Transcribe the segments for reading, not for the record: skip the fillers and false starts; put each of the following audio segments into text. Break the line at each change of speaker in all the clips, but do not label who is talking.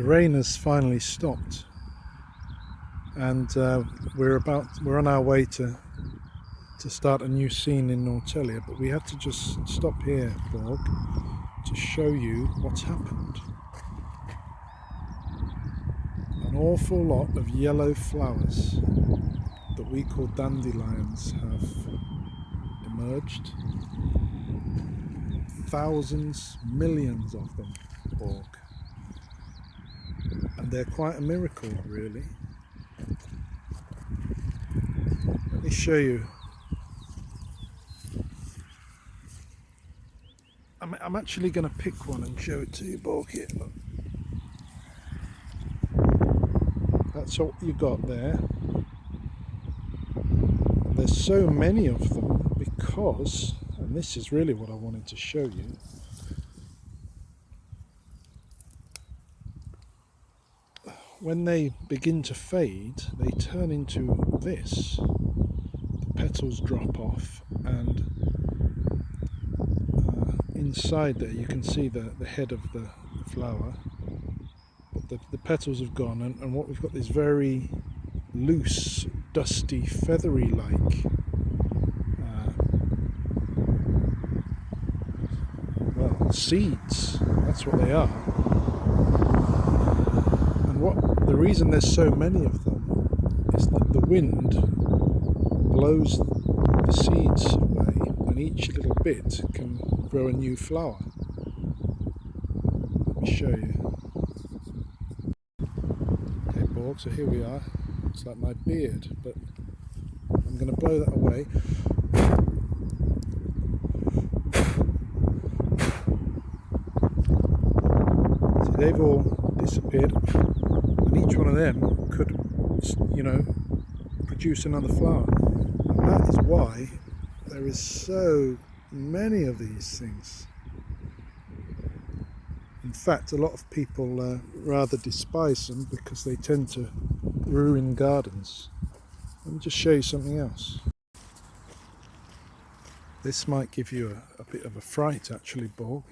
The rain has finally stopped, and we're on our way to start a new scene in Norrtälje, but we had to just stop here, Borg, to show you what's happened. An awful lot of yellow flowers that we call dandelions have emerged. Thousands, millions of them, Borg. And they're quite a miracle, really. Let me show you. I'm actually going to pick one and show it to you, Borg. Here, look. That's what you got there. There's so many of them because, and this is really what I wanted to show you, when they begin to fade, they turn into this. The petals drop off, and inside there you can see the head of the flower, but the petals have gone, and what we've got is very loose, dusty, feathery-like well, seeds. That's what they are. And the reason there's so many of them is that the wind blows the seeds away, and each little bit can grow a new flower. Let me show you. Okay, Borg, so here we are. It's like my beard, but I'm going to blow that away. So they've all disappeared, and each one of them could, produce another flower. And that is why there is so many of these things. In fact, a lot of people rather despise them because they tend to ruin gardens. Let me just show you something else. This might give you a bit of a fright, actually, Borg.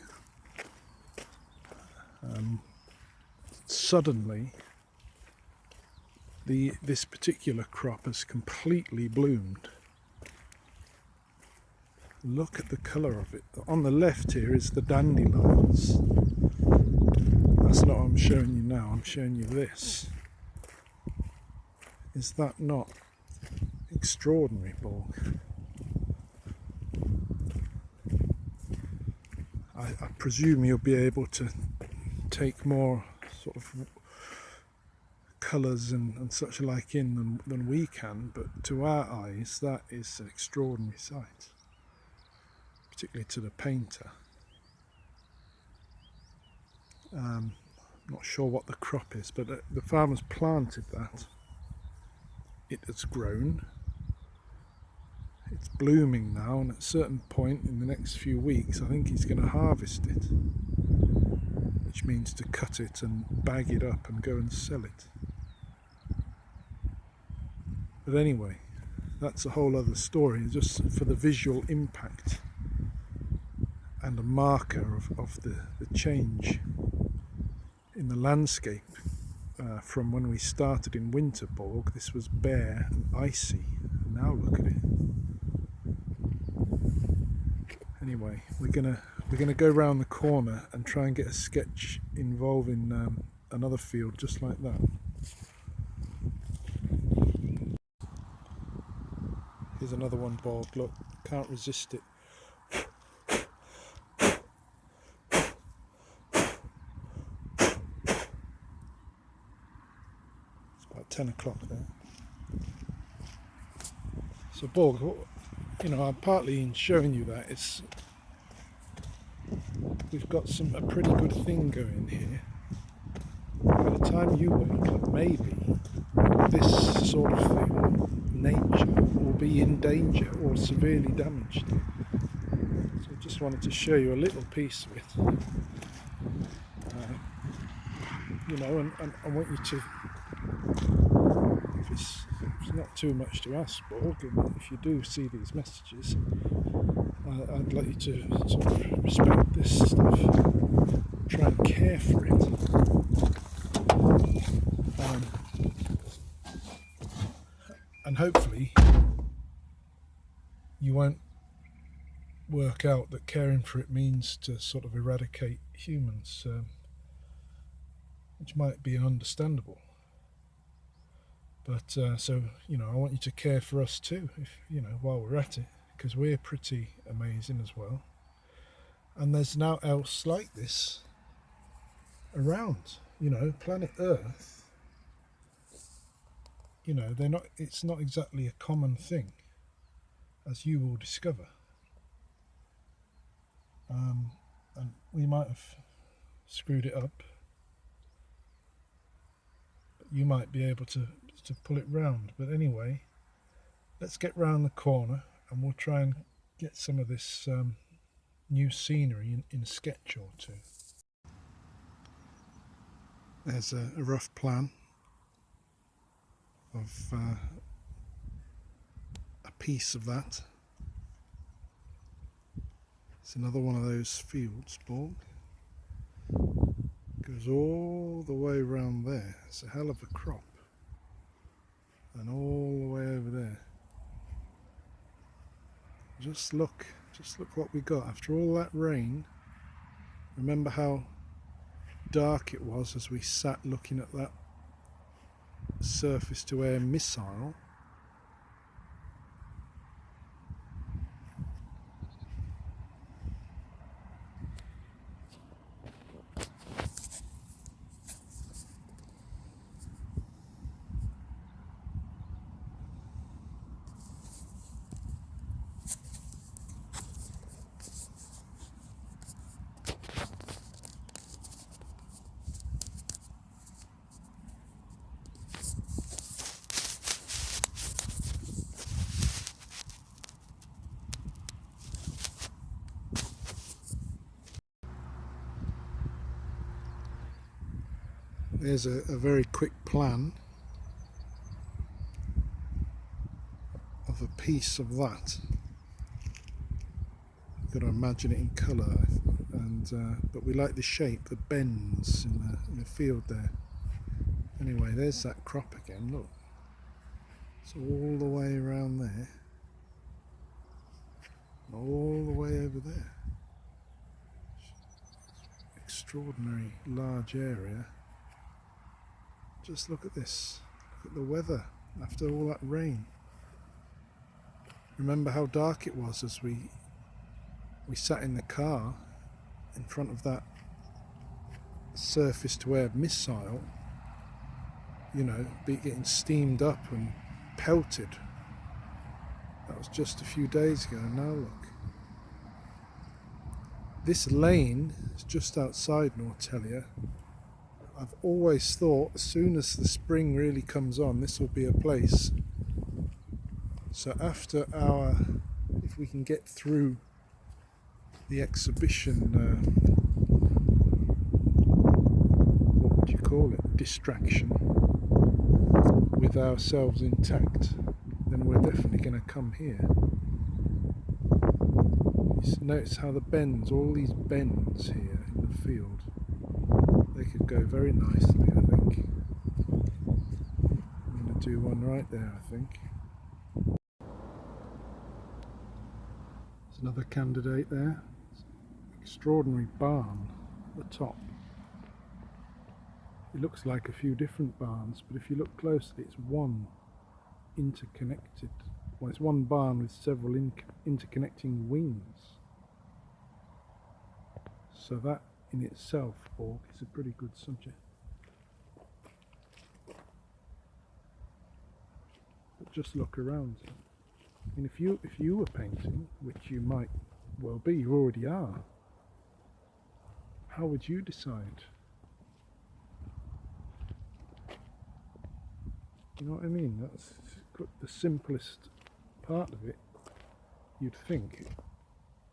Suddenly, this particular crop has completely bloomed. Look at the colour of it. On the left here is the dandelions. That's not what I'm showing you now. I'm showing you this. Is that not extraordinary, Borg? I presume you'll be able to take more sort of colours and such like in than we can, but to our eyes that is an extraordinary sight, particularly to the painter. Not sure what the crop is, but the farmer's planted that. It has grown, it's blooming now, and at a certain point in the next few weeks I think he's going to harvest it, which means to cut it and bag it up and go and sell it. But anyway, that's a whole other story, just for the visual impact and a marker of the change in the landscape. From when we started in winter, Borg, this was bare and icy, and now look at it. Anyway, we're gonna go round the corner and try and get a sketch involving another field just like that. Here's another one, Borg. Look, can't resist it. It's about 10 o'clock there. So, Borg, I'm partly in showing you that we've got a pretty good thing going here. By the time you wake up, maybe this sort of thing, nature, will be in danger or severely damaged. So I just wanted to show you a little piece of it. And I want you to, if it's not too much to ask, Borg, and if you do see these messages, I'd like you to sort of respect this stuff, try and care for it. And hopefully you won't work out that caring for it means to sort of eradicate humans, which might be understandable. But so, I want you to care for us too, if while we're at it, because we're pretty amazing as well. And there's now else like this around, planet Earth. It's not exactly a common thing, as you will discover. And we might have screwed it up, but you might be able to pull it round. But anyway, let's get round the corner and we'll try and get some of this new scenery in a sketch or two. There's a rough plan of a piece of that. It's another one of those fields, Borg. Goes all the way around there. It's a hell of a crop. And all the way over there. Just look what we got after all that rain. Remember how dark it was as we sat looking at that surface to air missile. There's a very quick plan of a piece of that. You've got to imagine it in colour, but we like the shape, the bends in the field there. Anyway, there's that crop again. Look, it's all the way around there, all the way over there. Extraordinary large area. Just look at this. Look at the weather after all that rain. Remember how dark it was as we sat in the car in front of that surface to air missile, getting steamed up and pelted. That was just a few days ago. Now look. This lane is just outside Norrtälje. I've always thought as soon as the spring really comes on, this will be a place. So if we can get through the exhibition, what would you call it, distraction, with ourselves intact, then we're definitely going to come here. Notice how the bends, all these bends here in the field, they could go very nicely, I think. I'm going to do one right there, I think. There's another candidate there. Extraordinary barn at the top. It looks like a few different barns, but if you look closely, it's one interconnected. Well, it's one barn with several interconnecting wings. So that in itself, Borg, is a pretty good subject. But just look around. I mean, if you were painting, which you might well be, you already are, how would you decide? You know what I mean? That's the simplest part of it, you'd think.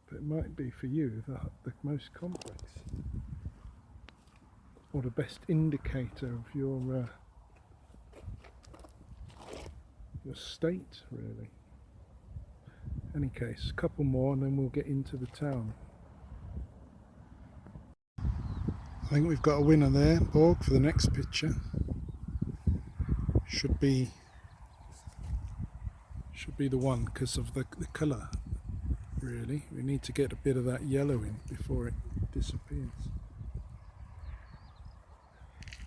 But it might be for you the most complex, or the best indicator of your state, really. Any case, a couple more and then we'll get into the town. I think we've got a winner there, Borg, for the next picture. Should be the one because of the colour. Really, we need to get a bit of that yellow in before it disappears.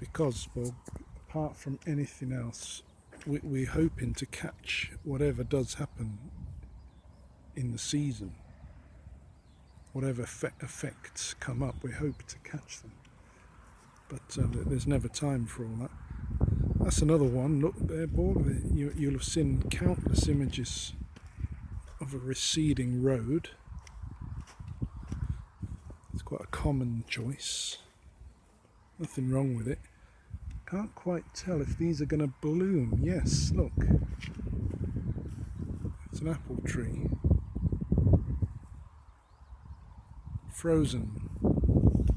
Because, well, apart from anything else, we're hoping to catch whatever does happen in the season. Whatever effects come up, we hope to catch them. But there's never time for all that. That's another one. Look there, Borg. You'll have seen countless images of a receding road. It's quite a common choice. Nothing wrong with it. Can't quite tell if these are going to bloom. Yes, look. It's an apple tree. Frozen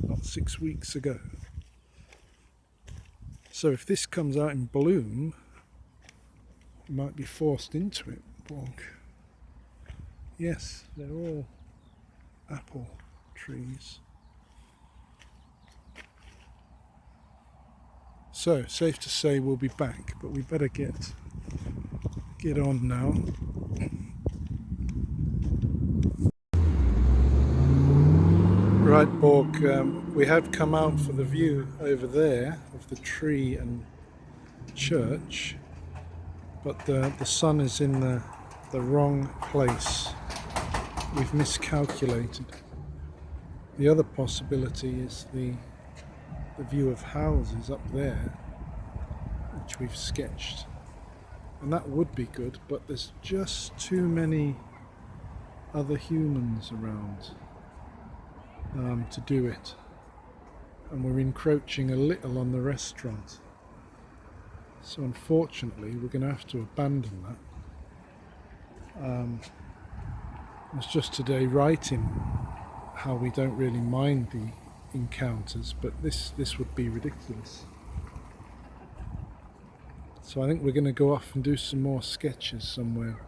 not 6 weeks ago. So if this comes out in bloom, we might be forced into it, Borg. Yes, they're all apple trees. So, safe to say we'll be back, but we better get on now. Right, Borg, we have come out for the view over there of the tree and church, but the sun is in the wrong place. We've miscalculated. The other possibility is the view of houses up there, which we've sketched, and that would be good, but there's just too many other humans around to do it, and we're encroaching a little on the restaurant, so unfortunately we're going to have to abandon that. I was just today writing how we don't really mind the encounters, but this would be ridiculous. So I think we're going to go off and do some more sketches somewhere.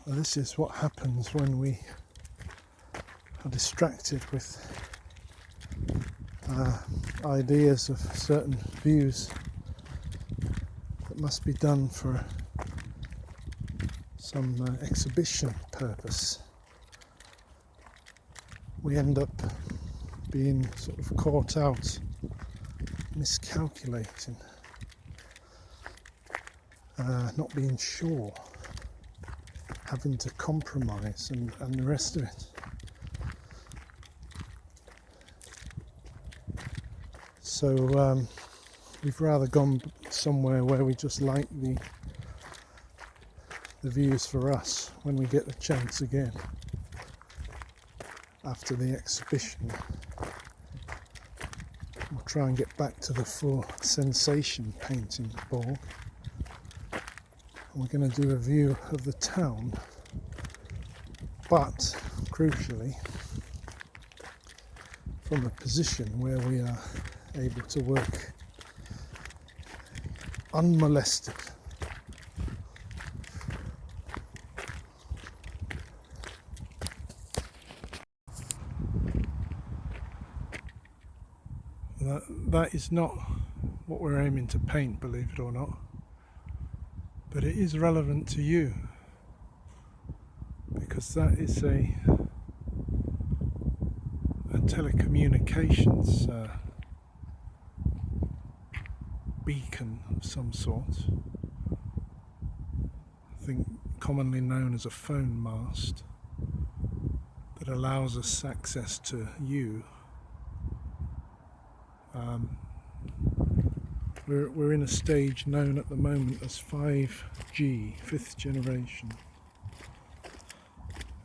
Well, this is what happens when we are distracted with ideas of certain views that must be done for some exhibition purpose. We end up being sort of caught out, miscalculating, not being sure, having to compromise and the rest of it. So we've rather gone somewhere where we just like the views for us when we get the chance again after the exhibition. We'll try and get back to the full sensation painting ball. We're going to do a view of the town, but crucially from a position where we are able to work unmolested. That is not what we're aiming to paint, believe it or not, but it is relevant to you because that is a telecommunications beacon of some sort. I think commonly known as a phone mast that allows us access to you. We're in a stage known at the moment as 5G, 5th generation,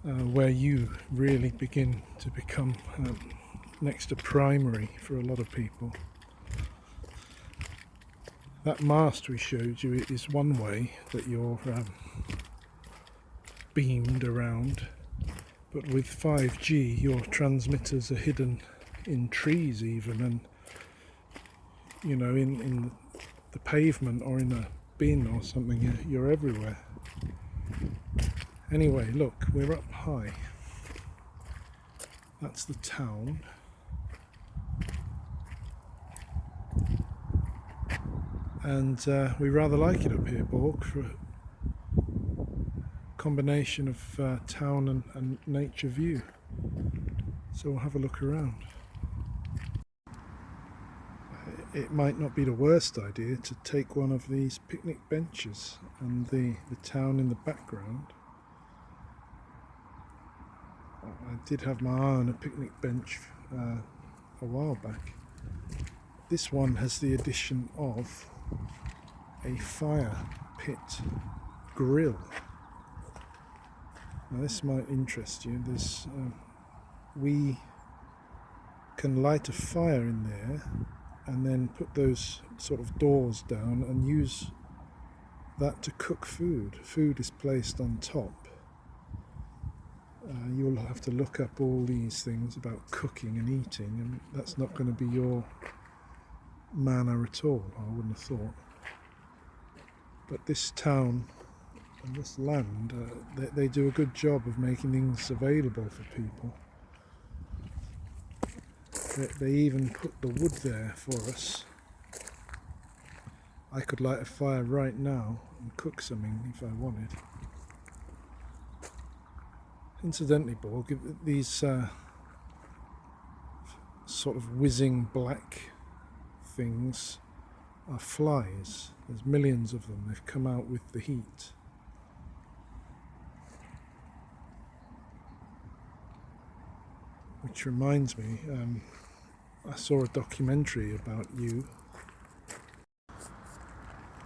where you really begin to become next to primary for a lot of people. That mast we showed you is one way that you're beamed around, but with 5G your transmitters are hidden in trees even, and you know, in the pavement or in a bin or something. You're everywhere. Anyway, look, we're up high. That's the town. And we rather like it up here, Borg, for a combination of town and nature view. So we'll have a look around. It might not be the worst idea to take one of these picnic benches and the town in the background. I did have my eye on a picnic bench a while back. This one has the addition of a fire pit grill. Now this might interest you. We can light a fire in there and then put those sort of doors down and use that to cook food. Food is placed on top. You'll have to look up all these things about cooking and eating, and that's not going to be your manner at all, I wouldn't have thought. But this town and this land, they do a good job of making things available for people. They even put the wood there for us. I could light a fire right now and cook something if I wanted. Incidentally, Borg, these sort of whizzing black things are flies. There's millions of them. They've come out with the heat. Which reminds me, I saw a documentary about you.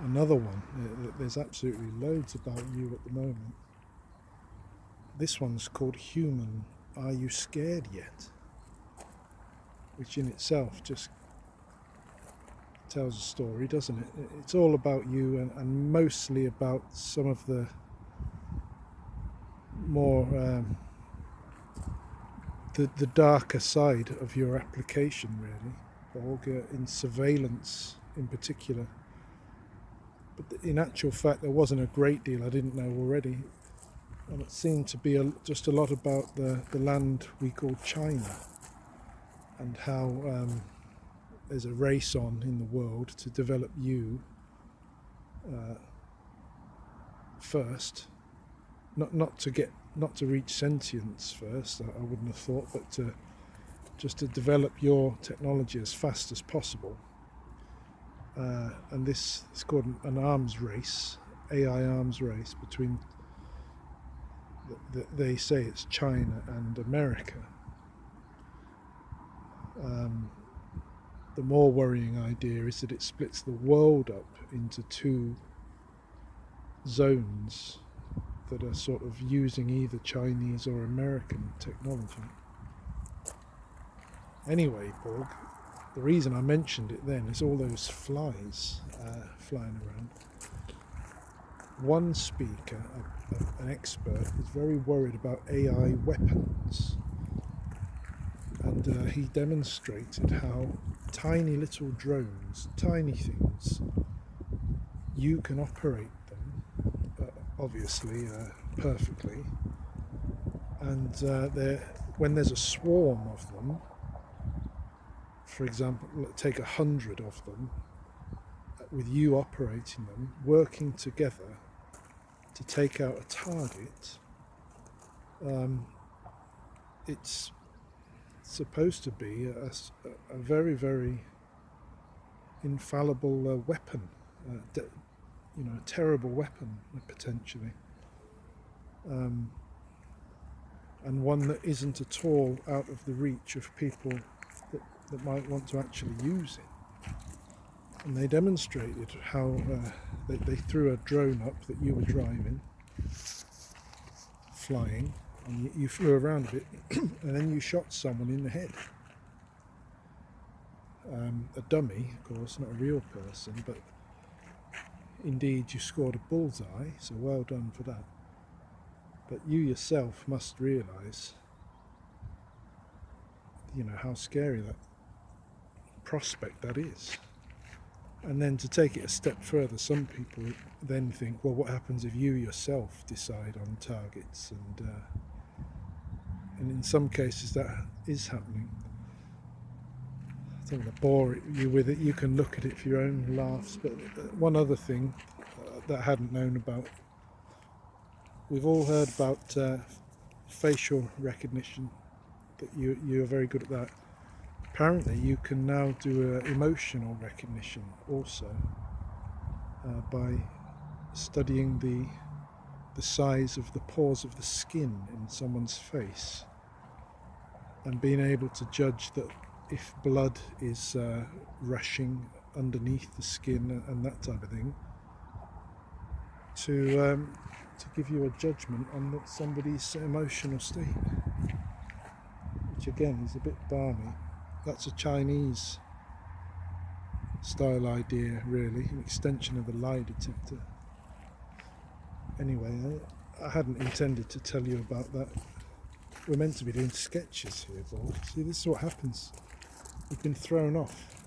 Another one. There's absolutely loads about you at the moment. This one's called Human, Are You Scared Yet? Which in itself just tells a story, doesn't it? It's all about you and mostly about some of the more the darker side of your application, really, Borg, in surveillance in particular. But in actual fact, there wasn't a great deal I didn't know already. And it seemed to be just a lot about the land we call China, and how there's a race on in the world to develop you first, not to reach sentience first, I wouldn't have thought, but just to develop your technology as fast as possible. And this is called an arms race, AI arms race between. They say it's China and America. The more worrying idea is that it splits the world up into two zones that are sort of using either Chinese or American technology. Anyway, Borg, the reason I mentioned it then is all those flies flying around. One speaker, an expert, is very worried about AI weapons, and he demonstrated how tiny little drones, tiny things, you can operate them, obviously perfectly, and when there's a swarm of them, for example, take 100 of them, with you operating them, working together to take out a target, it's supposed to be a very, very infallible weapon, a terrible weapon potentially, and one that isn't at all out of the reach of people that might want to actually use it. And they demonstrated how they threw a drone up that you were driving, flying, and you flew around a bit, and then you shot someone in the head. A dummy, of course, not a real person, but indeed you scored a bullseye, so well done for that. But you yourself must realise, how scary that prospect that is. And then to take it a step further, some people then think, well, what happens if you yourself decide on targets? And in some cases that is happening. I don't want to bore you with it. You can look at it for your own laughs. But one other thing that I hadn't known about. We've all heard about facial recognition, that you're very good at that. Apparently you can now do emotional recognition also by studying the size of the pores of the skin in someone's face and being able to judge that if blood is rushing underneath the skin and that type of thing, to give you a judgment on somebody's emotional state, which again is a bit balmy. That's a Chinese style idea, really, an extension of the lie detector. Anyway, I hadn't intended to tell you about that. We're meant to be doing sketches here, Borg. See, this is what happens. We've been thrown off.